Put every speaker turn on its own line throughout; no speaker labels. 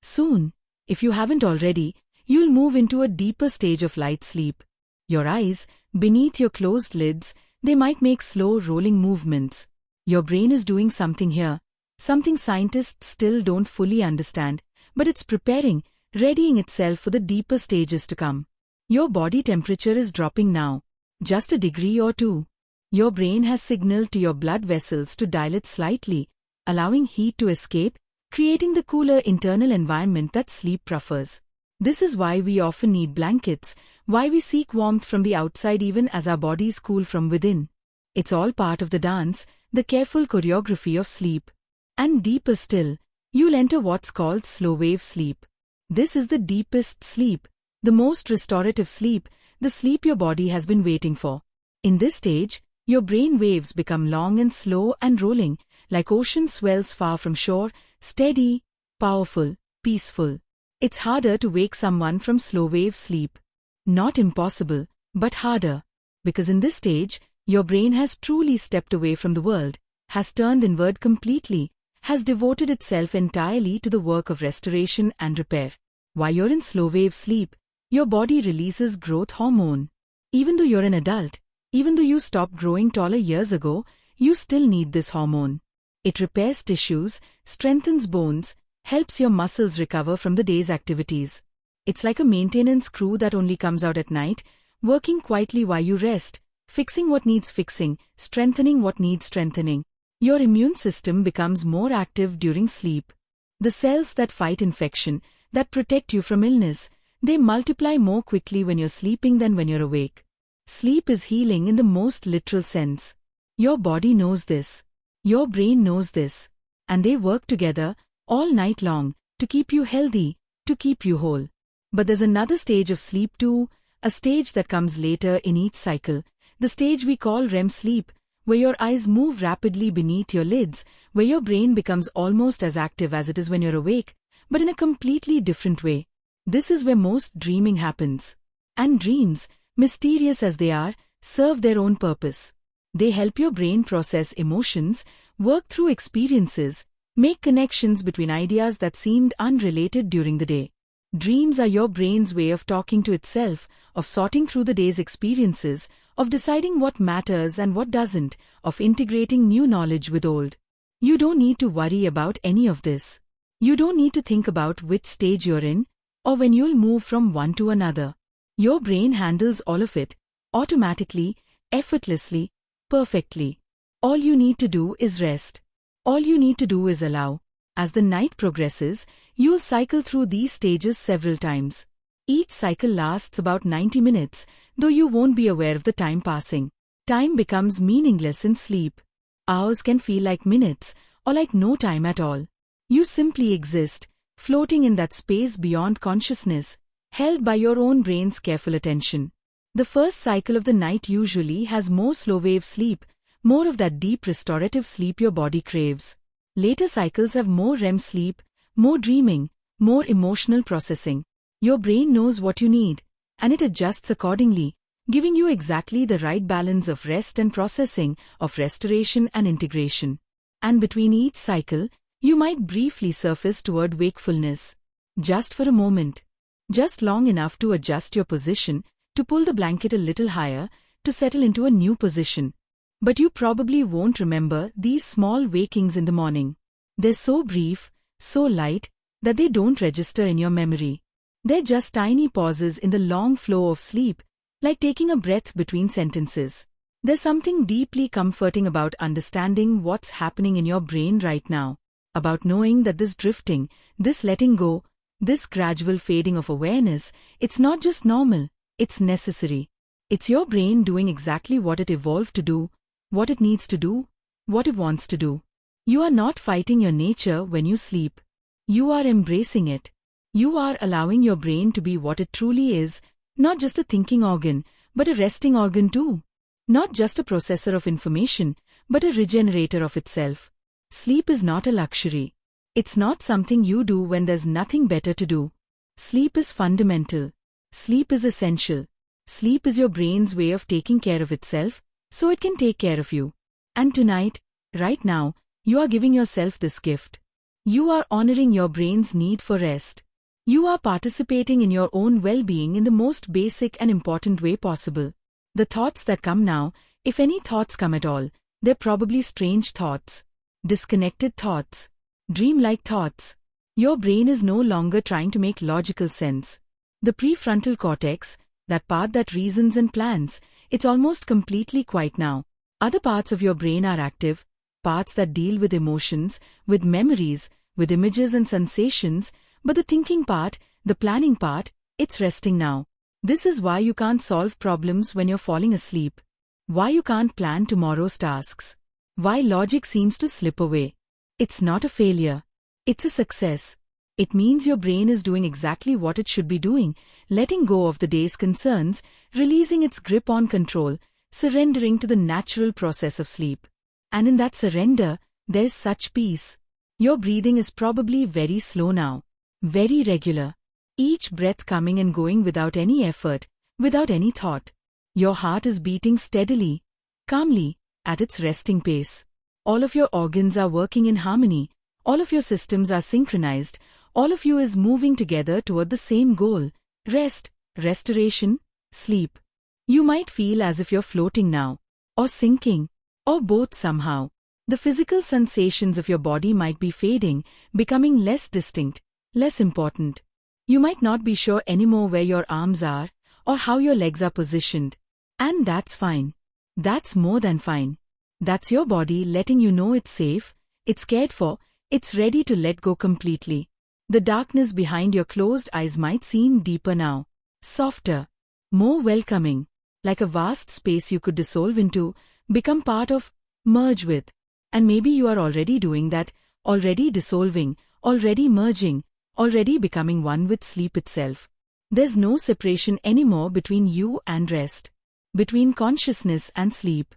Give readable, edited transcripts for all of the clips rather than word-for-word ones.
Soon, if you haven't already, you'll move into a deeper stage of light sleep. Your eyes, beneath your closed lids, they might make slow rolling movements. Your brain is doing something here, something scientists still don't fully understand, but it's preparing, readying itself for the deeper stages to come. Your body temperature is dropping now, just a degree or two. Your brain has signaled to your blood vessels to dilate slightly, allowing heat to escape, creating the cooler internal environment that sleep prefers. This is why we often need blankets, why we seek warmth from the outside even as our bodies cool from within. It's all part of the dance, the careful choreography of sleep. And deeper still, you'll enter what's called slow-wave sleep. This is the deepest sleep, the most restorative sleep, the sleep your body has been waiting for. In this stage, your brain waves become long and slow and rolling, like ocean swells far from shore, steady, powerful, peaceful. It's harder to wake someone from slow-wave sleep. Not impossible, but harder. Because in this stage, your brain has truly stepped away from the world, has turned inward completely, has devoted itself entirely to the work of restoration and repair. While you're in slow-wave sleep, your body releases growth hormone. Even though you're an adult, even though you stopped growing taller years ago, you still need this hormone. It repairs tissues, strengthens bones, helps your muscles recover from the day's activities. It's like a maintenance crew that only comes out at night, working quietly while you rest, fixing what needs fixing, strengthening what needs strengthening. Your immune system becomes more active during sleep. The cells that fight infection, that protect you from illness, they multiply more quickly when you're sleeping than when you're awake. Sleep is healing in the most literal sense. Your body knows this. Your brain knows this. And they work together, all night long, to keep you healthy, to keep you whole. But there's another stage of sleep too, a stage that comes later in each cycle, the stage we call REM sleep, where your eyes move rapidly beneath your lids, where your brain becomes almost as active as it is when you're awake, but in a completely different way. This is where most dreaming happens. And dreams, mysterious as they are, serve their own purpose. They help your brain process emotions, work through experiences, make connections between ideas that seemed unrelated during the day. Dreams are your brain's way of talking to itself, of sorting through the day's experiences, of deciding what matters and what doesn't, of integrating new knowledge with old. You don't need to worry about any of this. You don't need to think about which stage you're in, or when you'll move from one to another. Your brain handles all of it, automatically, effortlessly, perfectly. All you need to do is rest. All you need to do is allow. As the night progresses, you'll cycle through these stages several times. Each cycle lasts about 90 minutes, though you won't be aware of the time passing. Time becomes meaningless in sleep. Hours can feel like minutes, or like no time at all. You simply exist, floating in that space beyond consciousness, held by your own brain's careful attention. The first cycle of the night usually has more slow-wave sleep, more of that deep restorative sleep your body craves. Later cycles have more REM sleep, more dreaming, more emotional processing. Your brain knows what you need, and it adjusts accordingly, giving you exactly the right balance of rest and processing, of restoration and integration. And between each cycle, you might briefly surface toward wakefulness. Just for a moment. Just long enough to adjust your position, to pull the blanket a little higher, to settle into a new position. But you probably won't remember these small wakings in the morning. They're so brief, so light, that they don't register in your memory. They're just tiny pauses in the long flow of sleep, like taking a breath between sentences. There's something deeply comforting about understanding what's happening in your brain right now, about knowing that this drifting, this letting go, this gradual fading of awareness, it's not just normal, it's necessary. It's your brain doing exactly what it evolved to do, what it needs to do, what it wants to do. You are not fighting your nature when you sleep. You are embracing it. You are allowing your brain to be what it truly is, not just a thinking organ, but a resting organ too. Not just a processor of information, but a regenerator of itself. Sleep is not a luxury. It's not something you do when there's nothing better to do. Sleep is fundamental. Sleep is essential. Sleep is your brain's way of taking care of itself, so it can take care of you. And tonight, right now, you are giving yourself this gift. You are honoring your brain's need for rest. You are participating in your own well-being in the most basic and important way possible. The thoughts that come now, if any thoughts come at all, they're probably strange thoughts, disconnected thoughts, dreamlike thoughts. Your brain is no longer trying to make logical sense. The prefrontal cortex, that part that reasons and plans, it's almost completely quiet now. Other parts of your brain are active, parts that deal with emotions, with memories, with images and sensations, but the thinking part, the planning part, it's resting now. This is why you can't solve problems when you're falling asleep. Why you can't plan tomorrow's tasks. Why logic seems to slip away. It's not a failure. It's a success. It means your brain is doing exactly what it should be doing, letting go of the day's concerns, releasing its grip on control, surrendering to the natural process of sleep. And in that surrender, there's such peace. Your breathing is probably very slow now, very regular. Each breath coming and going without any effort, without any thought. Your heart is beating steadily, calmly, at its resting pace. All of your organs are working in harmony. All of your systems are synchronized. All of you is moving together toward the same goal. Rest, restoration, sleep. You might feel as if you're floating now, or sinking, or both somehow. The physical sensations of your body might be fading, becoming less distinct, less important. You might not be sure anymore where your arms are, or how your legs are positioned. And that's fine. That's more than fine. That's your body letting you know it's safe, it's cared for, it's ready to let go completely. The darkness behind your closed eyes might seem deeper now, softer, more welcoming, like a vast space you could dissolve into, become part of, merge with. And maybe you are already doing that, already dissolving, already merging, already becoming one with sleep itself. There's no separation anymore between you and rest, between consciousness and sleep,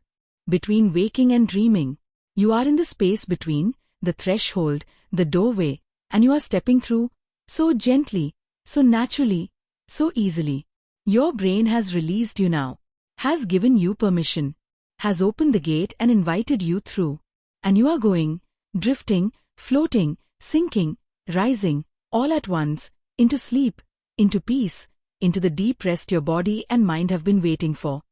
between waking and dreaming. You are in the space between, the threshold, the doorway, and you are stepping through, so gently, so naturally, so easily. Your brain has released you now, has given you permission, has opened the gate and invited you through. And you are going, drifting, floating, sinking, rising, all at once, into sleep, into peace, into the deep rest your body and mind have been waiting for.